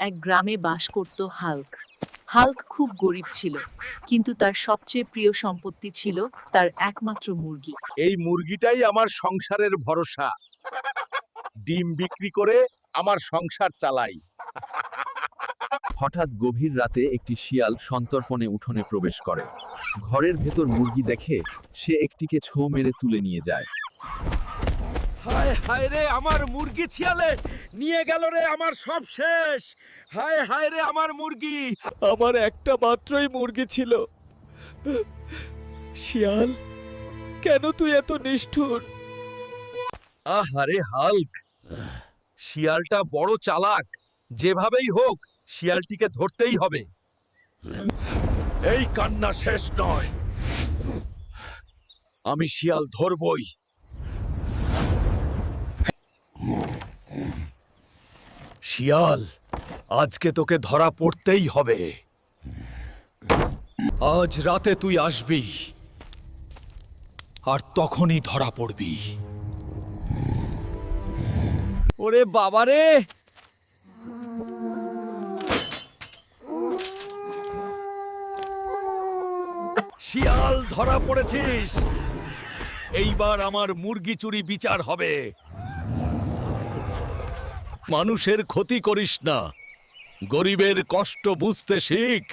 এক গ্রামে বাস করত হাল্ক। হাল্ক খুব গরিব ছিল, কিন্তু তার সবচেয়ে প্রিয় সম্পত্তি ছিল তার একমাত্র মুরগি। এই মুরগিটাই আমার সংসারের ভরসা। ডিম বিক্রি করে আমার সংসার চালাই। হঠাৎ গভীর রাতে একটি শিয়াল সন্তর্পণে উঠোনে প্রবেশ করে। ঘরের ভেতর মুরগি দেখে সে একটিকে ছোঁ মেরে তুলে নিয়ে যায়। হায় হায় রে, আমার মুরগি ছিয়ালে নিয়ে গেল রে, আমার সব শেষ। হায় হায় রে, আমার মুরগি। আমার একটা মাত্রই মুরগি ছিল। শিয়াল, কেন তুই এত নিষ্ঠুর? আহারে হাল্ক, শিয়ালটা বড় চালাক। যেভাবেই হোক শিয়ালটিকে ধরতেই হবে। এই কান্না শেষ নয়, আমি শিয়াল ধরবই। শিয়াল, আজকে তোকে ধরা পড়তেই হবে। আজ রাতে তুই আসবি, আর তখনই ধরা পড়বি। ওরে বাবারে! শিয়াল, ধরা পড়েছিস। এইবার আমার মুরগি চুরি বিচার হবে। মানুষের ক্ষতি করিস না, গরিবের কষ্ট বুঝতে শিখ।